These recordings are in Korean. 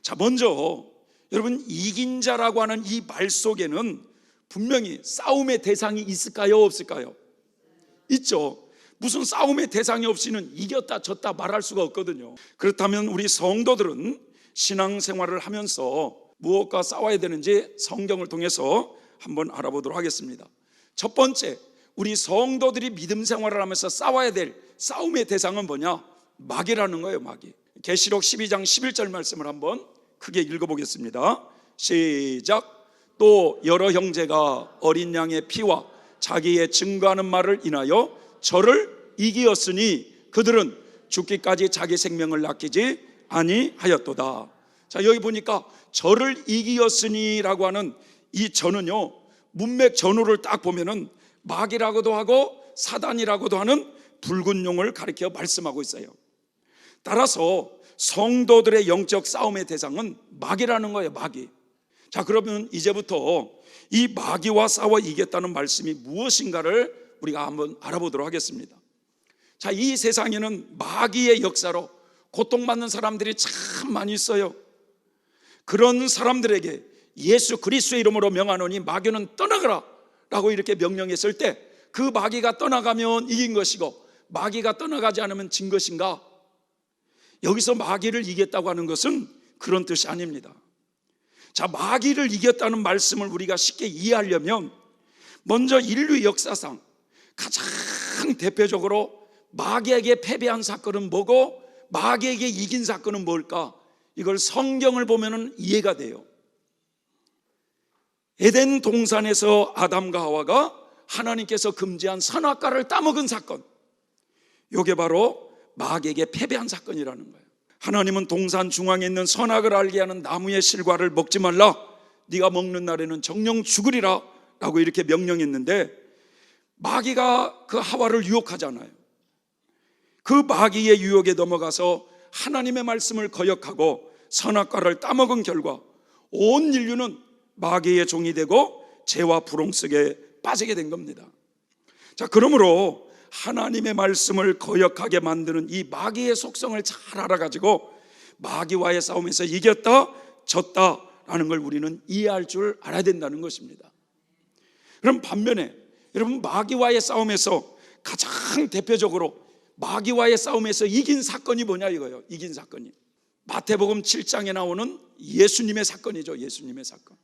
자, 먼저 여러분, 이긴 자라고 하는 이 말 속에는 분명히 싸움의 대상이 있을까요, 없을까요? 있죠. 무슨 싸움의 대상이 없이는 이겼다 졌다 말할 수가 없거든요. 그렇다면 우리 성도들은 신앙생활을 하면서 무엇과 싸워야 되는지 성경을 통해서 한번 알아보도록 하겠습니다. 첫 번째, 우리 성도들이 믿음 생활을 하면서 싸워야 될 싸움의 대상은 뭐냐? 마귀라는 거예요. 마귀. 계시록 12장 11절 말씀을 한번 크게 읽어보겠습니다. 시작. 또 여러 형제가 어린 양의 피와 자기의 증거하는 말을 인하여 저를 이기었으니 그들은 죽기까지 자기 생명을 아끼지 아니하였도다. 자, 여기 보니까 저를 이기었으니라고 하는 이 저는요, 문맥 전후를 딱 보면은 마귀라고도 하고 사단이라고도 하는 붉은 용을 가리켜 말씀하고 있어요. 따라서 성도들의 영적 싸움의 대상은 마귀라는 거예요. 마귀. 자, 그러면 이제부터 이 마귀와 싸워 이겼다는 말씀이 무엇인가를 우리가 한번 알아보도록 하겠습니다. 자, 이 세상에는 마귀의 역사로 고통받는 사람들이 참 많이 있어요. 그런 사람들에게 예수 그리스도의 이름으로 명하노니 마귀는 떠나가라 라고 이렇게 명령했을 때 그 마귀가 떠나가면 이긴 것이고 마귀가 떠나가지 않으면 진 것인가? 여기서 마귀를 이겼다고 하는 것은 그런 뜻이 아닙니다. 자, 마귀를 이겼다는 말씀을 우리가 쉽게 이해하려면 먼저 인류 역사상 가장 대표적으로 마귀에게 패배한 사건은 뭐고 마귀에게 이긴 사건은 뭘까? 이걸 성경을 보면 이해가 돼요. 에덴 동산에서 아담과 하와가 하나님께서 금지한 선악과를 따먹은 사건, 이게 바로 마귀에게 패배한 사건이라는 거예요. 하나님은 동산 중앙에 있는 선악을 알게 하는 나무의 실과를 먹지 말라, 네가 먹는 날에는 정령 죽으리라 라고 이렇게 명령했는데 마귀가 그 하와를 유혹하잖아요. 그 마귀의 유혹에 넘어가서 하나님의 말씀을 거역하고 선악과를 따먹은 결과 온 인류는 마귀의 종이 되고 죄와 불홍 속에 빠지게 된 겁니다. 자, 그러므로 하나님의 말씀을 거역하게 만드는 이 마귀의 속성을 잘 알아가지고 마귀와의 싸움에서 이겼다 졌다라는 걸 우리는 이해할 줄 알아야 된다는 것입니다. 그럼 반면에 여러분, 마귀와의 싸움에서 가장 대표적으로 마귀와의 싸움에서 이긴 사건이 뭐냐 이거예요. 이긴 사건이 마태복음 7장에 나오는 예수님의 사건이죠. 예수님의 사건.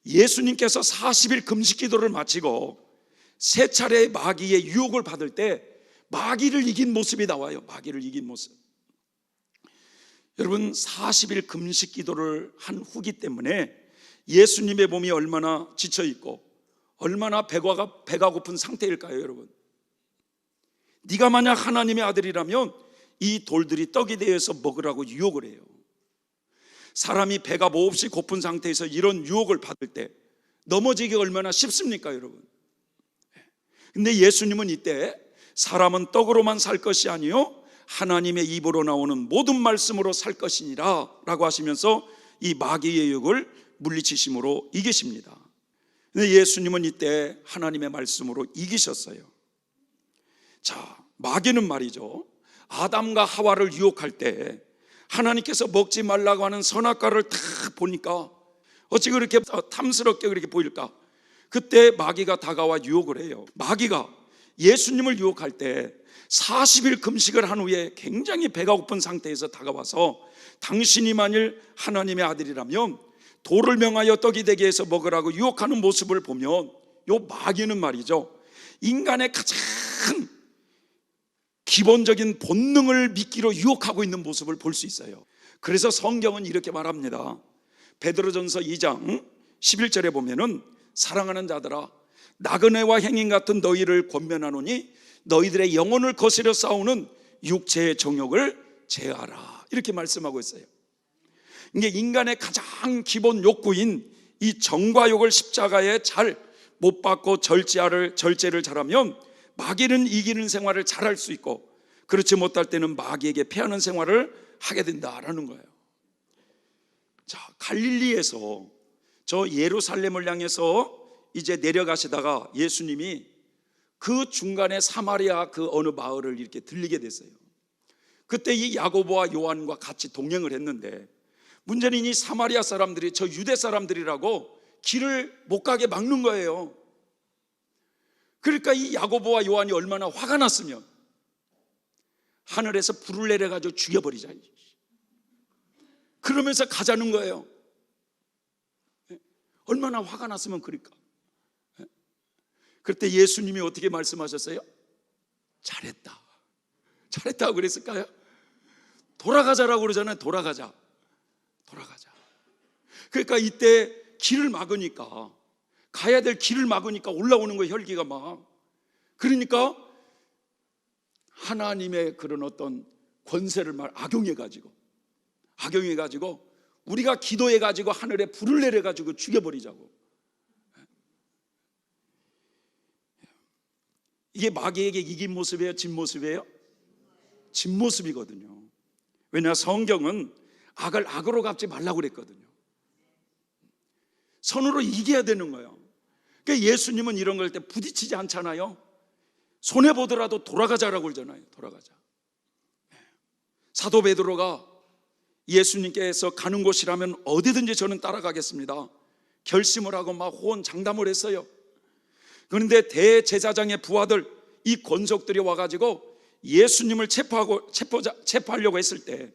예수님께서 40일 금식 기도를 마치고 세 차례 마귀의 유혹을 받을 때 마귀를 이긴 모습이 나와요. 마귀를 이긴 모습. 여러분, 40일 금식 기도를 한 후기 때문에 예수님의 몸이 얼마나 지쳐 있고 얼마나 배가 고픈 상태일까요, 여러분? 네가 만약 하나님의 아들이라면 이 돌들이 떡이 되어서 먹으라고 유혹을 해요. 사람이 배가 몹시 고픈 상태에서 이런 유혹을 받을 때 넘어지기가 얼마나 쉽습니까, 여러분? 근데 예수님은 이때 사람은 떡으로만 살 것이 아니요 하나님의 입으로 나오는 모든 말씀으로 살 것이니라 라고 하시면서 이 마귀의 유혹을 물리치심으로 이기십니다. 근데 예수님은 이때 하나님의 말씀으로 이기셨어요. 자, 마귀는 말이죠, 아담과 하와를 유혹할 때 하나님께서 먹지 말라고 하는 선악과를 딱 보니까 어찌 그렇게 탐스럽게 그렇게 보일까? 그때 마귀가 다가와 유혹을 해요. 마귀가 예수님을 유혹할 때 40일 금식을 한 후에 굉장히 배가 고픈 상태에서 다가와서 당신이 만일 하나님의 아들이라면 돌을 명하여 떡이 되게 해서 먹으라고 유혹하는 모습을 보면 요 마귀는 말이죠, 인간의 가장 기본적인 본능을 미끼로 유혹하고 있는 모습을 볼 수 있어요. 그래서 성경은 이렇게 말합니다. 베드로전서 2장 11절에 보면은 사랑하는 자들아, 나그네와 행인 같은 너희를 권면하노니 너희들의 영혼을 거스려 싸우는 육체의 정욕을 제하라, 이렇게 말씀하고 있어요. 이게 인간의 가장 기본 욕구인 이 정과 욕을 십자가에 잘 못 박고 절제를 잘하면 마귀는 이기는 생활을 잘할 수 있고, 그렇지 못할 때는 마귀에게 패하는 생활을 하게 된다라는 거예요. 자, 갈릴리에서 저 예루살렘을 향해서 이제 내려가시다가 예수님이 그 중간에 사마리아 그 어느 마을을 이렇게 들리게 됐어요. 그때 이 야고보와 요한과 같이 동행을 했는데 문제는 이 사마리아 사람들이 저 유대 사람들이라고 길을 못 가게 막는 거예요. 그러니까 이 야고보와 요한이 얼마나 화가 났으면 하늘에서 불을 내려가지고 죽여버리자, 그러면서 가자는 거예요. 얼마나 화가 났으면 그럴까. 그때 예수님이 어떻게 말씀하셨어요? 잘했다, 잘했다고 그랬을까요? 돌아가자라고 그러잖아요. 돌아가자. 그러니까 이때 길을 막으니까, 가야 될 길을 막으니까 올라오는 거예요, 혈기가 막. 그러니까 하나님의 그런 어떤 권세를 악용해가지고 우리가 기도해가지고 하늘에 불을 내려가지고 죽여버리자고. 이게 마귀에게 이긴 모습이에요, 진 모습이에요? 진 모습이거든요. 왜냐, 성경은 악을 악으로 갚지 말라고 그랬거든요. 선으로 이겨야 되는 거예요. 그러니까 예수님은 이런 걸 때 부딪히지 않잖아요. 손해보더라도 돌아가자라고 그러잖아요. 돌아가자. 사도 베드로가 예수님께서 가는 곳이라면 어디든지 저는 따라가겠습니다, 결심을 하고 막 호언장담을 했어요. 그런데 대제사장의 부하들, 이 권속들이 와가지고 예수님을 체포하려고 했을 때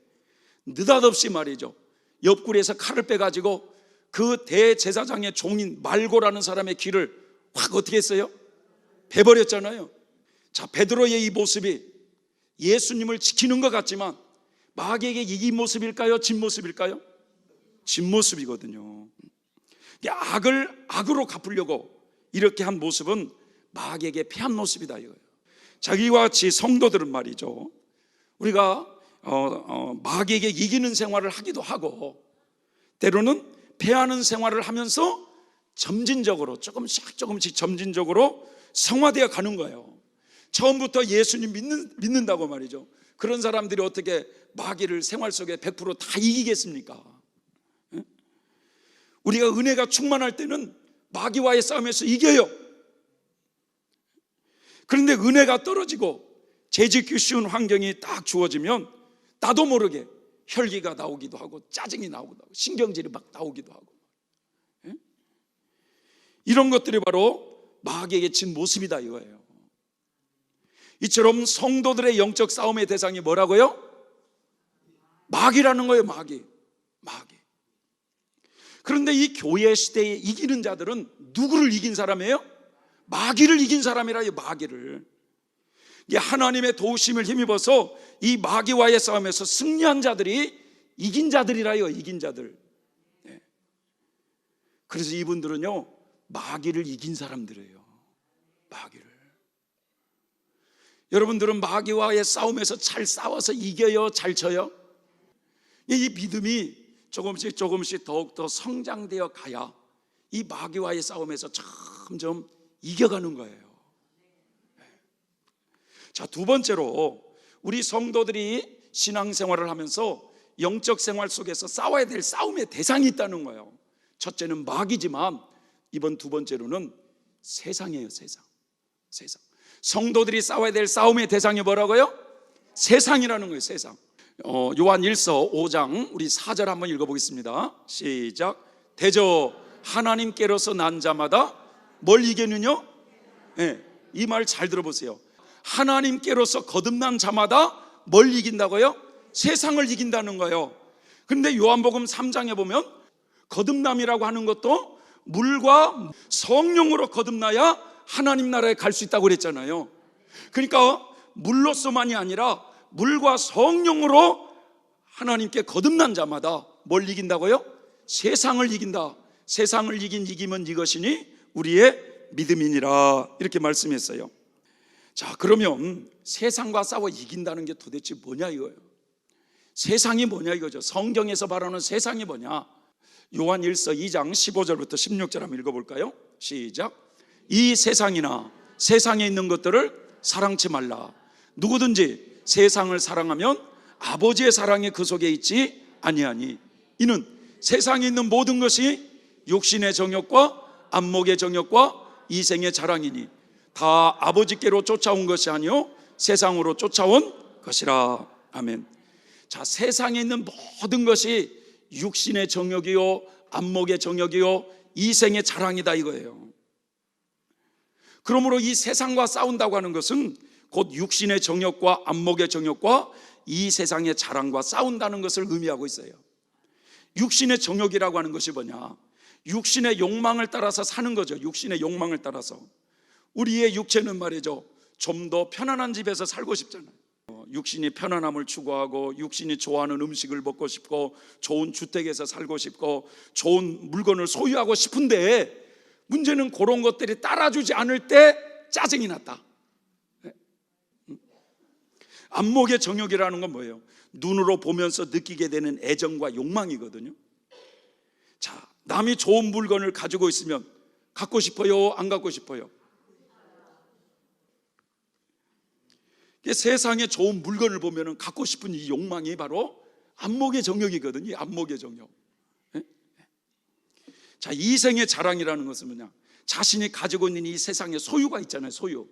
느닷없이 말이죠, 옆구리에서 칼을 빼가지고 그 대제사장의 종인 말고라는 사람의 귀를 확 어떻게 했어요? 베버렸잖아요. 자, 베드로의 이 모습이 예수님을 지키는 것 같지만 마귀에게 이긴 모습일까요? 진 모습일까요? 진 모습이거든요. 악을 악으로 갚으려고 이렇게 한 모습은 마귀에게 패한 모습이다 이거예요. 자기와 같이 성도들은 말이죠, 우리가 마귀에게 이기는 생활을 하기도 하고 때로는 패하는 생활을 하면서 점진적으로 조금씩 점진적으로 성화되어 가는 거예요. 처음부터 예수님 믿는다고 말이죠, 그런 사람들이 어떻게 마귀를 생활 속에 100% 다 이기겠습니까? 우리가 은혜가 충만할 때는 마귀와의 싸움에서 이겨요. 그런데 은혜가 떨어지고 죄짓기 쉬운 환경이 딱 주어지면 나도 모르게 혈기가 나오기도 하고 짜증이 나오기도 하고 신경질이 막 나오기도 하고, 이런 것들이 바로 마귀에게 진 모습이다 이거예요. 이처럼 성도들의 영적 싸움의 대상이 뭐라고요? 마귀라는 거예요. 마귀. 그런데 이 교회 시대에 이기는 자들은 누구를 이긴 사람이에요? 마귀를 이긴 사람이라요. 마귀를. 하나님의 도우심을 힘입어서 이 마귀와의 싸움에서 승리한 자들이 이긴 자들이라요. 이긴 자들. 그래서 이분들은요, 마귀를 이긴 사람들이에요. 마귀를. 여러분들은 마귀와의 싸움에서 잘 싸워서 이겨요? 잘 쳐요? 이 믿음이 조금씩 더욱더 성장되어 가야 이 마귀와의 싸움에서 점점 이겨가는 거예요. 자, 두 번째로 우리 성도들이 신앙생활을 하면서 영적 생활 속에서 싸워야 될 싸움의 대상이 있다는 거예요. 첫째는 마귀지만 이번 두 번째로는 세상이에요. 세상. 성도들이 싸워야 될 싸움의 대상이 뭐라고요? 세상이라는 거예요. 세상. 요한 1서 5장 우리 4절 한번 읽어보겠습니다. 시작. 대저 하나님께로서 난 자마다 뭘 이기느냐? 이 말 잘 들어보세요. 하나님께로서 거듭난 자마다 뭘 이긴다고요? 세상을 이긴다는 거예요. 그런데 요한복음 3장에 보면 거듭남이라고 하는 것도 물과 성령으로 거듭나야 하나님 나라에 갈 수 있다고 그랬잖아요. 그러니까 물로서만이 아니라 물과 성령으로 하나님께 거듭난 자마다 뭘 이긴다고요? 세상을 이긴다. 세상을 이긴 이김은 이것이니 우리의 믿음이니라, 이렇게 말씀했어요. 자, 그러면 세상과 싸워 이긴다는 게 도대체 뭐냐 이거예요. 세상이 뭐냐 이거죠. 성경에서 말하는 세상이 뭐냐. 요한 1서 2장 15절부터 16절 한번 읽어볼까요? 시작. 이 세상이나 세상에 있는 것들을 사랑치 말라. 누구든지 세상을 사랑하면 아버지의 사랑이 그 속에 있지 아니하니. 이는 세상에 있는 모든 것이 육신의 정욕과 안목의 정욕과 이생의 자랑이니 다 아버지께로 쫓아온 것이 아니요 세상으로 쫓아온 것이라. 아멘. 자, 세상에 있는 모든 것이 육신의 정욕이요, 안목의 정욕이요, 이생의 자랑이다 이거예요. 그러므로 이 세상과 싸운다고 하는 것은 곧 육신의 정욕과 안목의 정욕과 이 세상의 자랑과 싸운다는 것을 의미하고 있어요. 육신의 정욕이라고 하는 것이 뭐냐? 육신의 욕망을 따라서 사는 거죠. 육신의 욕망을 따라서. 우리의 육체는 말이죠, 좀 더 편안한 집에서 살고 싶잖아요. 육신이 편안함을 추구하고 육신이 좋아하는 음식을 먹고 싶고 좋은 주택에서 살고 싶고 좋은 물건을 소유하고 싶은데, 문제는 그런 것들이 따라주지 않을 때 짜증이 났다. 안목의 정욕이라는 건 뭐예요? 눈으로 보면서 느끼게 되는 애정과 욕망이거든요. 자, 남이 좋은 물건을 가지고 있으면 갖고 싶어요? 안 갖고 싶어요? 세상에 좋은 물건을 보면 갖고 싶은 이 욕망이 바로 안목의 정욕이거든요. 안목의 정욕. 자, 이생의 자랑이라는 것은 뭐냐? 자신이 가지고 있는 이 세상에 소유가 있잖아요. 소유.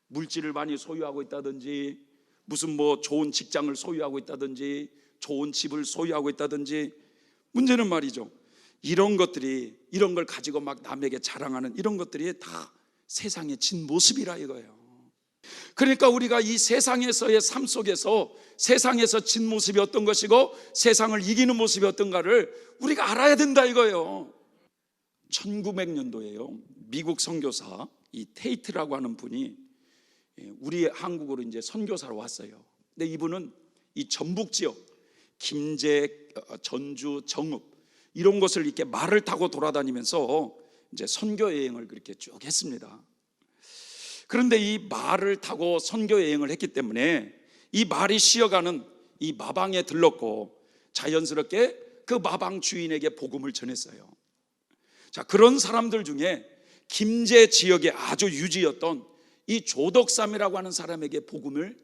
물질을 많이 소유하고 있다든지, 무슨 뭐 좋은 직장을 소유하고 있다든지, 좋은 집을 소유하고 있다든지. 문제는 말이죠, 이런 것들이, 이런 걸 가지고 막 남에게 자랑하는 이런 것들이 다 세상의 진 모습이라 이거예요. 그러니까 우리가 이 세상에서의 삶 속에서 세상에서 진 모습이 어떤 것이고 세상을 이기는 모습이 어떤가를 우리가 알아야 된다 이거예요. 1900년도에요. 미국 선교사 이 테이트라고 하는 분이 우리 한국으로 이제 선교사로 왔어요. 근데 이분은 이 전북 지역, 김제, 전주, 정읍 이런 곳을 이렇게 말을 타고 돌아다니면서 이제 선교 여행을 그렇게 쭉 했습니다. 그런데 이 말을 타고 선교 여행을 했기 때문에 이 말이 쉬어가는 이 마방에 들렀고 자연스럽게 그 마방 주인에게 복음을 전했어요. 자, 그런 사람들 중에 김제 지역에 아주 유지였던 이 조덕삼이라고 하는 사람에게 복음을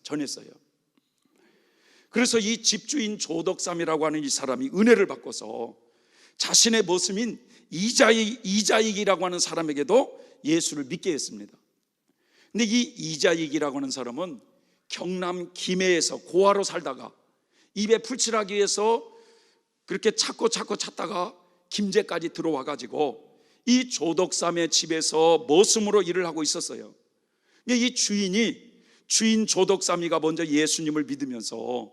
전했어요. 그래서 이 집주인 조덕삼이라고 하는 이 사람이 은혜를 받고서 자신의 모습인 이자익이라고 하는 사람에게도 예수를 믿게 했습니다. 근데 이 이자익이라고 하는 사람은 경남 김해에서 고아로 살다가 입에 풀칠하기 위해서 그렇게 찾다가 김제까지 들어와 가지고 이 조덕삼의 집에서 머슴으로 일을 하고 있었어요. 이 주인 조덕삼이가 먼저 예수님을 믿으면서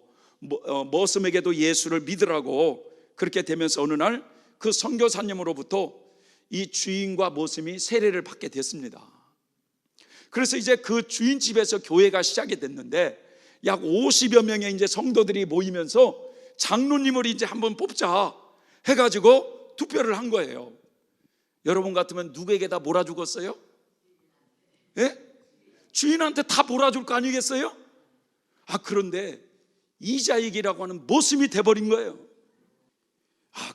머슴에게도 예수를 믿으라고 그렇게 되면서 어느 날 그 선교사님으로부터 이 주인과 머슴이 세례를 받게 됐습니다. 그래서 이제 그 주인 집에서 교회가 시작이 됐는데 약 50여 명의 이제 성도들이 모이면서 장로님을 이제 한번 뽑자 해가지고 투표를 한 거예요. 여러분 같으면 누구에게 다 몰아주겠어요? 예? 주인한테 다 몰아줄 거 아니겠어요? 그런데 이자익이라고 하는 모습이 돼버린 거예요.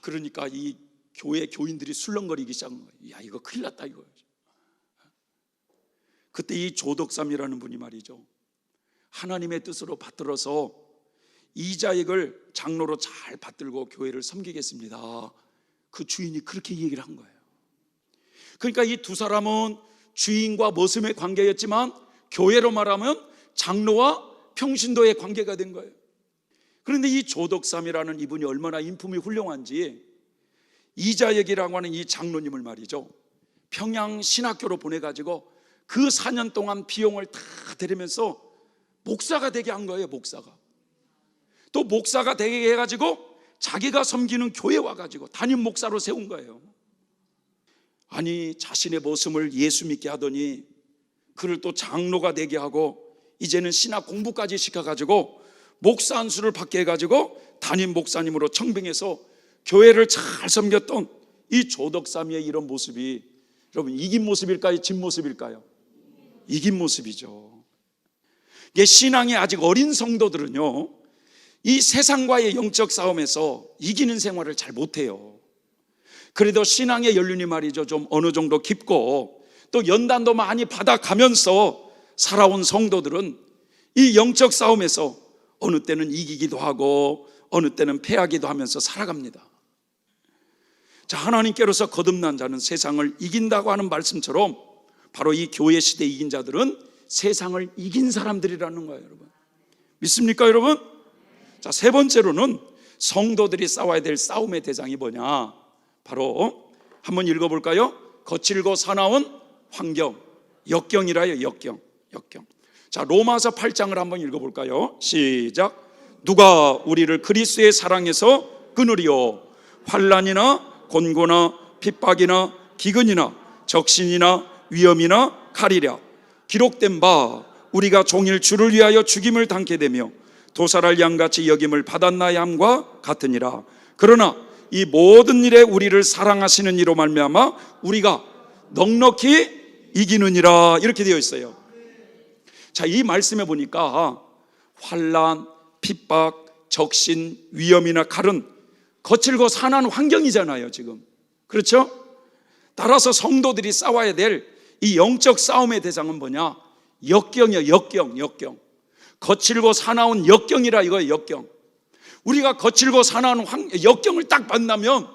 그러니까 이 교회 교인들이 술렁거리기 시작한 거예요. 야, 이거 큰일 났다 이거. 그때 이 조덕삼이라는 분이 말이죠, 하나님의 뜻으로 받들어서 이자익을 장로로 잘 받들고 교회를 섬기겠습니다. 그 주인이 그렇게 얘기를 한 거예요. 그러니까 이 두 사람은 주인과 머슴의 관계였지만 교회로 말하면 장로와 평신도의 관계가 된 거예요. 그런데 이 조덕삼이라는 이분이 얼마나 인품이 훌륭한지 이자익이라고 하는 이 장로님을 말이죠, 평양 신학교로 보내가지고 그 4년 동안 비용을 다 들이면서 목사가 되게 한 거예요. 목사가 또 목사가 되게 해가지고 자기가 섬기는 교회 와가지고 담임 목사로 세운 거예요. 아니, 자신의 모습을 예수 믿게 하더니 그를 또 장로가 되게 하고 이제는 신학 공부까지 시켜가지고 목사 안수를 받게 해가지고 담임 목사님으로 청빙해서 교회를 잘 섬겼던 이 조덕삼이의 이런 모습이 여러분 이긴 모습일까요? 진 모습일까요? 이긴 모습이죠. 이게 신앙이 아직 어린 성도들은요, 이 세상과의 영적 싸움에서 이기는 생활을 잘 못해요. 그래도 신앙의 연륜이 말이죠, 좀 어느 정도 깊고 또 연단도 많이 받아가면서 살아온 성도들은 이 영적 싸움에서 어느 때는 이기기도 하고 어느 때는 패하기도 하면서 살아갑니다. 자, 하나님께로서 거듭난 자는 세상을 이긴다고 하는 말씀처럼 바로 이 교회 시대 이긴 자들은 세상을 이긴 사람들이라는 거예요. 여러분 믿습니까 여러분? 자, 세 번째로는 성도들이 싸워야 될 싸움의 대상이 뭐냐? 바로 한번 읽어볼까요? 거칠고 사나운 환경, 역경이라요. 역경. 자, 로마서 8장을 한번 읽어볼까요? 시작. 누가 우리를 그리스도의 사랑에서 끊으리요? 환난이나 곤고나 핍박이나 기근이나 적신이나 위험이나 칼이랴. 기록된 바 우리가 종일 주를 위하여 죽임을 당케 되며 도살할 양같이 여김을 받았나야 함과 같으니라. 그러나 이 모든 일에 우리를 사랑하시는 이로 말미암아 우리가 넉넉히 이기느니라. 이렇게 되어 있어요. 자, 이 말씀에 보니까 환난, 핍박, 적신, 위험이나 칼은 거칠고 산한 환경이잖아요, 지금. 그렇죠? 따라서 성도들이 싸워야 될 이 영적 싸움의 대상은 뭐냐? 역경이요. 역경. 거칠고 사나운 역경이라 이거예요. 역경. 우리가 거칠고 사나운 역경을 딱 만나면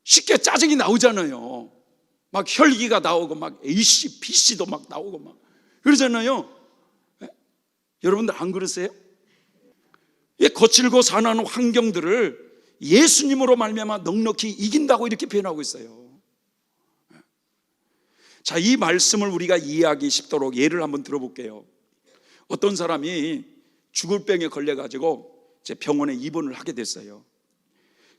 쉽게 짜증이 나오잖아요. 막 혈기가 나오고 막 A씨, B씨도 막 나오고 막 그러잖아요. 네? 여러분들 안 그러세요? 거칠고 사나운 환경들을 예수님으로 말미암아 넉넉히 이긴다고 이렇게 표현하고 있어요. 자, 이 말씀을 우리가 이해하기 쉽도록 예를 한번 들어볼게요. 어떤 사람이 죽을 병에 걸려가지고 이제 병원에 입원을 하게 됐어요.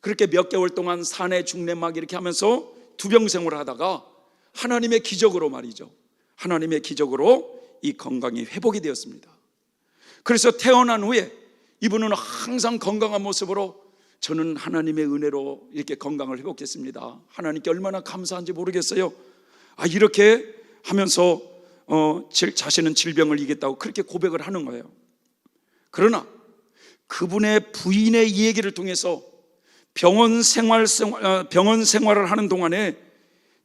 그렇게 몇 개월 동안 산에 중내 막 이렇게 하면서 투병 생활을 하다가 하나님의 기적으로 말이죠. 하나님의 기적으로 이 건강이 회복이 되었습니다. 그래서 태어난 후에 이분은 항상 건강한 모습으로 저는 하나님의 은혜로 이렇게 건강을 회복했습니다. 하나님께 얼마나 감사한지 모르겠어요. 이렇게 하면서 자신은 질병을 이겼다고 그렇게 고백을 하는 거예요. 그러나 그분의 부인의 이 얘기를 통해서 병원 생활을 하는 동안에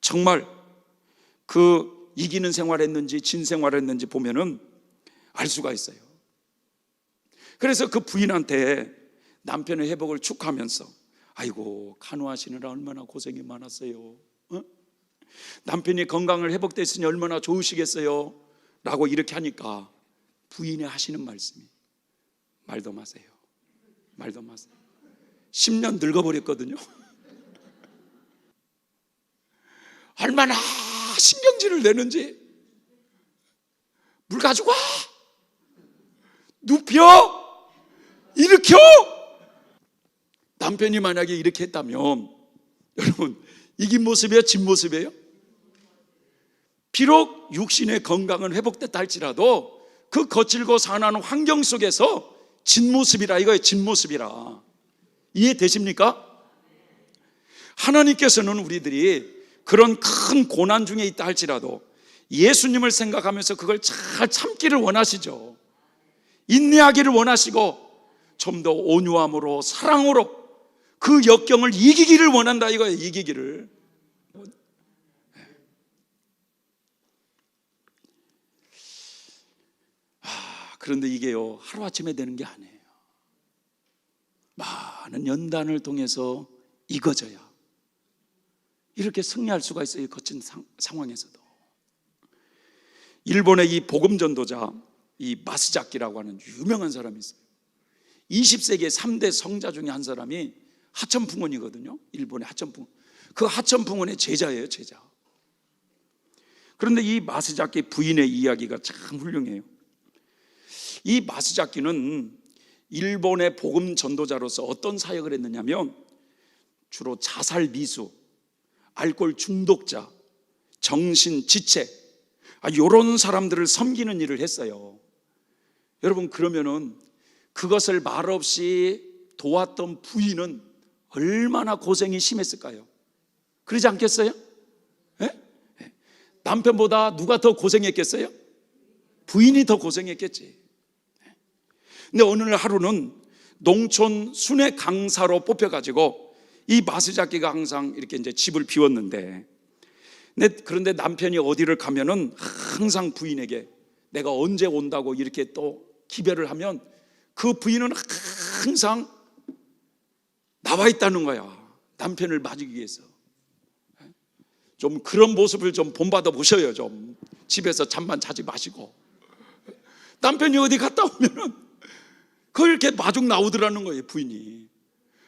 정말 그 이기는 생활했는지 진 생활했는지 보면은 알 수가 있어요. 그래서 그 부인한테 남편의 회복을 축하하면서 아이고 간호하시느라 얼마나 고생이 많았어요. 남편이 건강을 회복됐으니 얼마나 좋으시겠어요? 라고 이렇게 하니까 부인이 하시는 말씀이 말도 마세요. 10년 늙어버렸거든요. 얼마나 신경질을 내는지. 물 가지고 와, 눕혀, 일으켜. 남편이 만약에 이렇게 했다면 여러분 이긴 모습이에요? 진 모습이에요? 비록 육신의 건강은 회복됐다 할지라도 그 거칠고 사나운 환경 속에서 진 모습이라 이거예요. 진 모습이라. 이해되십니까? 하나님께서는 우리들이 그런 큰 고난 중에 있다 할지라도 예수님을 생각하면서 그걸 잘 참기를 원하시죠. 인내하기를 원하시고 좀 더 온유함으로 사랑으로 그 역경을 이기기를 원한다 이거예요. 이기기를. 그런데 이게요 하루아침에 되는 게 아니에요. 많은 연단을 통해서 익어져야 이렇게 승리할 수가 있어요. 거친 상황에서도. 일본의 이 복음 전도자 이 마스자키라고 하는 유명한 사람이 있어요. 20세기의 3대 성자 중에 한 사람이 하천풍원이거든요. 일본의 하천풍원. 그 하천풍원의 제자예요. 제자. 그런데 이 마스자키 부인의 이야기가 참 훌륭해요. 이 마스자키는 일본의 복음 전도자로서 어떤 사역을 했느냐면 주로 자살 미수, 알코올 중독자, 정신 지체 이런 사람들을 섬기는 일을 했어요. 여러분 그러면은 그것을 말없이 도왔던 부인은 얼마나 고생이 심했을까요? 그러지 않겠어요? 네? 남편보다 누가 더 고생했겠어요? 부인이 더 고생했겠지. 근데 어느 날 하루는 농촌 순회 강사로 뽑혀가지고 이 마스자키가 항상 이렇게 이제 집을 비웠는데 그런데 남편이 어디를 가면은 항상 부인에게 내가 언제 온다고 이렇게 또 기별을 하면 그 부인은 항상 나와 있다는 거야. 남편을 맞이기 위해서. 좀 그런 모습을 좀 본받아 보셔요. 좀 집에서 잠만 자지 마시고. 남편이 어디 갔다 오면은 그걸 이렇게 마중 나오더라는 거예요. 부인이.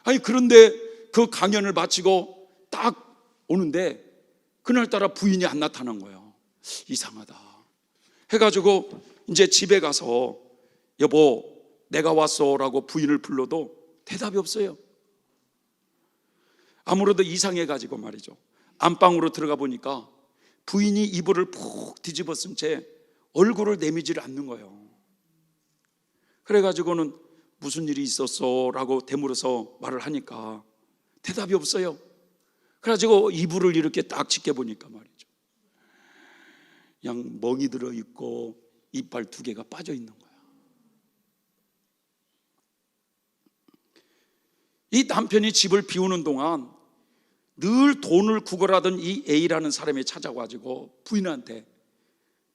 아니 그런데 그 강연을 마치고 딱 오는데 그날따라 부인이 안 나타난 거예요. 이상하다 해가지고 이제 집에 가서 여보 내가 왔어 라고 부인을 불러도 대답이 없어요. 아무래도 이상해가지고 말이죠. 안방으로 들어가 보니까 부인이 이불을 푹 뒤집어 쓴 채 얼굴을 내미지를 않는 거예요. 그래가지고는 무슨 일이 있었어? 라고 되물어서 말을 하니까 대답이 없어요. 그래가지고 이불을 이렇게 딱 지켜보니까 말이죠. 그냥 멍이 들어있고 이빨 2개가 빠져 있는 거야. 이 남편이 집을 비우는 동안 늘 돈을 구걸하던 이 A라는 사람이 찾아와가지고 부인한테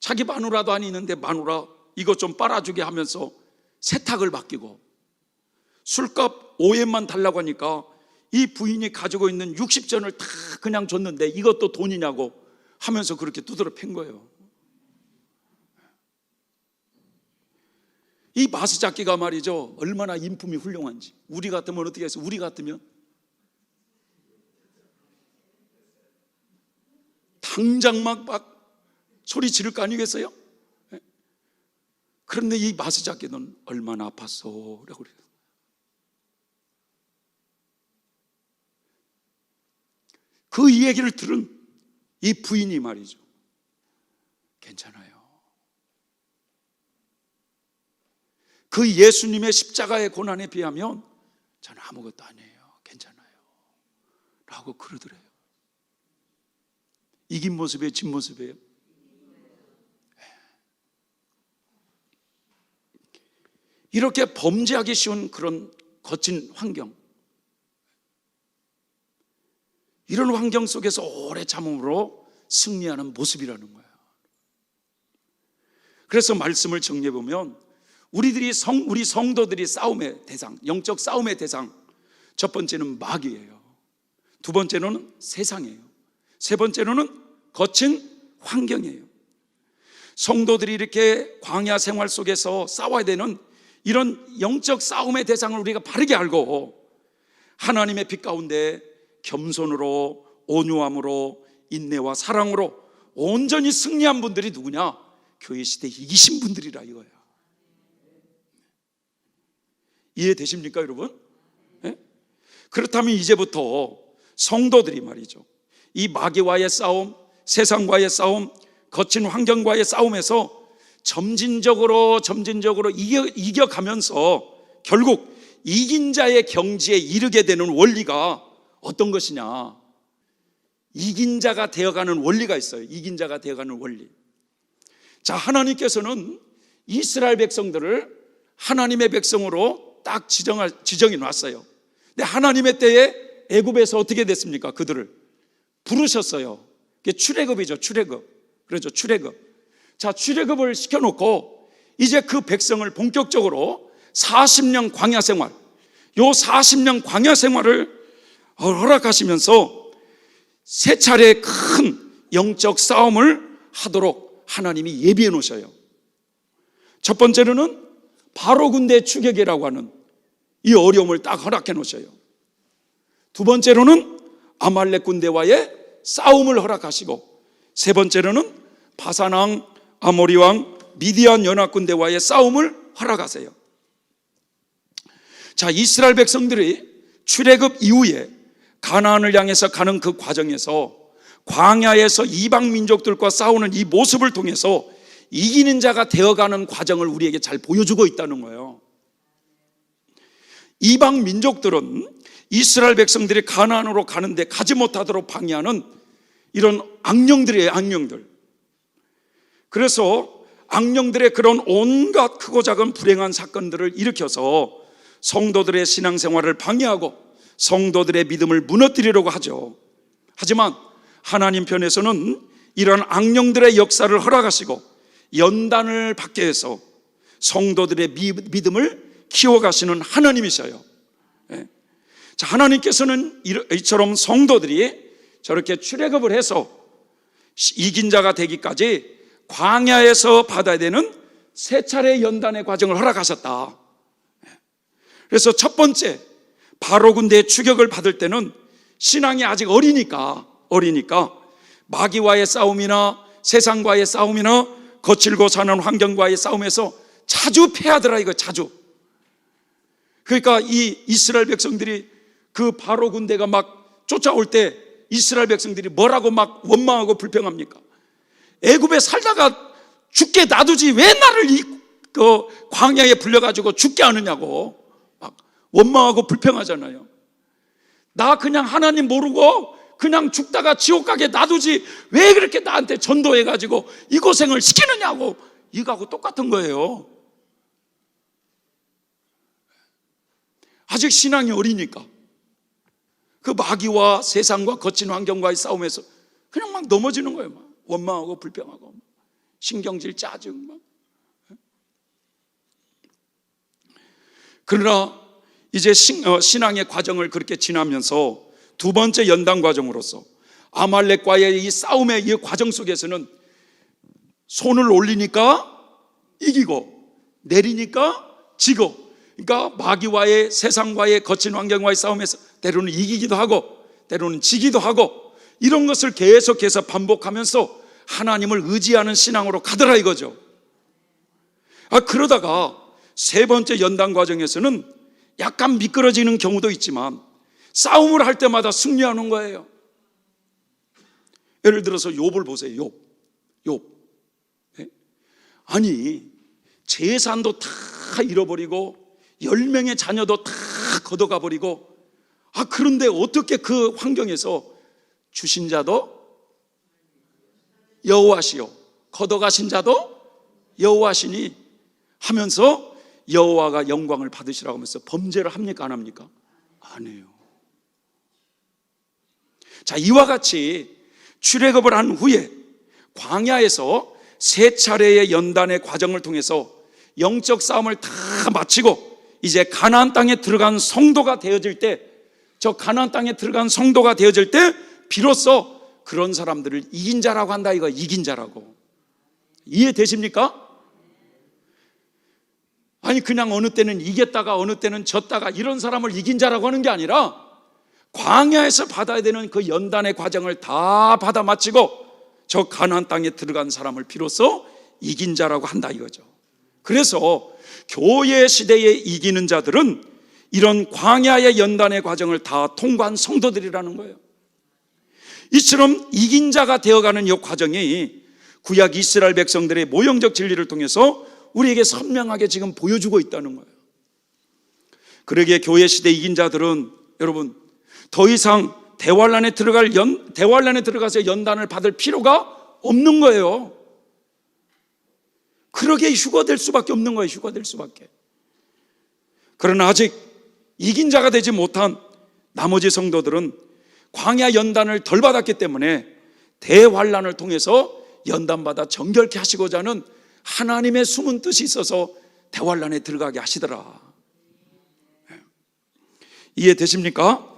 자기 마누라도 아니는데 마누라 이것 좀 빨아주게 하면서 세탁을 맡기고 술값 5엔만 달라고 하니까 이 부인이 가지고 있는 60전을 다 그냥 줬는데 이것도 돈이냐고 하면서 그렇게 두드러 팬 거예요. 이 마스잡기가 말이죠 얼마나 인품이 훌륭한지. 우리 같으면 어떻게 했어? 우리 같으면 당장 막 소리 지를 거 아니겠어요? 그런데 이 마스잡기는 얼마나 아팠어 라고 그래요. 그 얘기를 들은 이 부인이 말이죠 괜찮아요. 그 예수님의 십자가의 고난에 비하면 저는 아무것도 아니에요. 괜찮아요 라고 그러더래요. 이긴 모습이에요? 진 모습이에요? 이렇게 범죄하기 쉬운 그런 거친 환경, 이런 환경 속에서 오래 참음으로 승리하는 모습이라는 거예요. 그래서 말씀을 정리해 보면 우리 성도들이 싸움의 대상, 영적 싸움의 대상, 첫 번째는 마귀예요. 두 번째로는 세상이에요. 세 번째로는 거친 환경이에요. 성도들이 이렇게 광야 생활 속에서 싸워야 되는 이런 영적 싸움의 대상을 우리가 바르게 알고 하나님의 빛 가운데 겸손으로 온유함으로 인내와 사랑으로 온전히 승리한 분들이 누구냐? 교회 시대 이기신 분들이라 이거야. 이해되십니까 여러분? 네? 그렇다면 이제부터 성도들이 말이죠 이 마귀와의 싸움, 세상과의 싸움, 거친 환경과의 싸움에서 점진적으로 이겨가면서 결국 이긴 자의 경지에 이르게 되는 원리가 어떤 것이냐? 이긴 자가 되어가는 원리가 있어요. 이긴 자가 되어가는 원리. 자, 하나님께서는 이스라엘 백성들을 하나님의 백성으로 딱 지정해 놨어요. 근데 하나님의 때에 애굽에서 어떻게 됐습니까? 그들을 부르셨어요. 그게 출애굽이죠. 그렇죠. 출애굽. 자, 출애굽을 시켜놓고 이제 그 백성을 본격적으로 40년 광야 생활, 요 40년 광야 생활을 허락하시면서 세 차례 큰 영적 싸움을 하도록 하나님이 예비해 놓으셔요. 첫 번째로는 바로 군대 추격이라고 하는 이 어려움을 딱 허락해 놓으셔요. 두 번째로는 아말렉 군대와의 싸움을 허락하시고, 세 번째로는 바산왕, 아모리왕, 미디안 연합 군대와의 싸움을 허락하세요. 자, 이스라엘 백성들이 출애굽 이후에 가나안을 향해서 가는 그 과정에서 광야에서 이방 민족들과 싸우는 이 모습을 통해서 이기는 자가 되어가는 과정을 우리에게 잘 보여주고 있다는 거예요. 이방 민족들은 이스라엘 백성들이 가나안으로 가는데 가지 못하도록 방해하는 이런 악령들이에요. 악령들. 그래서 악령들의 그런 온갖 크고 작은 불행한 사건들을 일으켜서 성도들의 신앙생활을 방해하고 성도들의 믿음을 무너뜨리려고 하죠. 하지만 하나님 편에서는 이런 악령들의 역사를 허락하시고 연단을 받게 해서 성도들의 믿음을 키워가시는 하나님이셔요. 자, 하나님께서는 이처럼 성도들이 저렇게 출애굽을 해서 이긴 자가 되기까지 광야에서 받아야 되는 세 차례 연단의 과정을 허락하셨다. 그래서 첫 번째 바로 군대의 추격을 받을 때는 신앙이 아직 어리니까 마귀와의 싸움이나 세상과의 싸움이나 거칠고 사는 환경과의 싸움에서 자주 패하더라 이거, 자주. 그러니까 이 이스라엘 백성들이 그 바로 군대가 막 쫓아올 때 이스라엘 백성들이 뭐라고 막 원망하고 불평합니까? 애굽에 살다가 죽게 놔두지 왜 나를 그 광야에 불려가지고 죽게 하느냐고 막 원망하고 불평하잖아요. 나 그냥 하나님 모르고 그냥 죽다가 지옥 가게 놔두지 왜 그렇게 나한테 전도해가지고 이 고생을 시키느냐고, 이거하고 똑같은 거예요. 아직 신앙이 어리니까 그 마귀와 세상과 거친 환경과의 싸움에서 그냥 막 넘어지는 거예요. 막 원망하고 불평하고 신경질, 짜증 막. 그러나 이제 신앙의 과정을 그렇게 지나면서 두 번째 연단 과정으로서 아말렉과의 이 싸움의 이 과정 속에서는 손을 올리니까 이기고 내리니까 지고, 그러니까 마귀와의 세상과의 거친 환경과의 싸움에서 때로는 이기기도 하고 때로는 지기도 하고, 이런 것을 계속해서 반복하면서 하나님을 의지하는 신앙으로 가더라 이거죠. 그러다가 세 번째 연단 과정에서는 약간 미끄러지는 경우도 있지만 싸움을 할 때마다 승리하는 거예요. 예를 들어서 욥을 보세요. 욥. 아니 재산도 다 잃어버리고 10명의 자녀도 다 걷어가 버리고, 그런데 어떻게 그 환경에서 주신 자도 여호와시요 걷어가신 자도 여호와시니 하면서 여호와가 영광을 받으시라고 하면서 범죄를 합니까 안 합니까? 안 해요. 자, 이와 같이 출애굽을 한 후에 광야에서 세 차례의 연단의 과정을 통해서 영적 싸움을 다 마치고 이제 가나안 땅에 들어간 성도가 되어질 때, 저 가나안 땅에 들어간 성도가 되어질 때 비로소 그런 사람들을 이긴 자라고 한다 이거, 이긴 자라고. 이해되십니까? 아니 그냥 어느 때는 이겼다가 어느 때는 졌다가 이런 사람을 이긴 자라고 하는 게 아니라 광야에서 받아야 되는 그 연단의 과정을 다 받아 마치고 저 가나안 땅에 들어간 사람을 비로소 이긴 자라고 한다 이거죠. 그래서 교회 시대에 이기는 자들은 이런 광야의 연단의 과정을 다 통과한 성도들이라는 거예요. 이처럼 이긴 자가 되어가는 이 과정이 구약 이스라엘 백성들의 모형적 진리를 통해서 우리에게 선명하게 지금 보여주고 있다는 거예요. 그러기에 교회 시대 이긴 자들은 여러분 더 이상 대환란에 들어가서 연단을 받을 필요가 없는 거예요. 그러게 휴거될 수밖에 없는 거예요. 휴거될 수밖에. 그러나 아직 이긴 자가 되지 못한 나머지 성도들은 광야 연단을 덜 받았기 때문에 대환란을 통해서 연단받아 정결케 하시고자 하는 하나님의 숨은 뜻이 있어서 대환란에 들어가게 하시더라. 이해되십니까?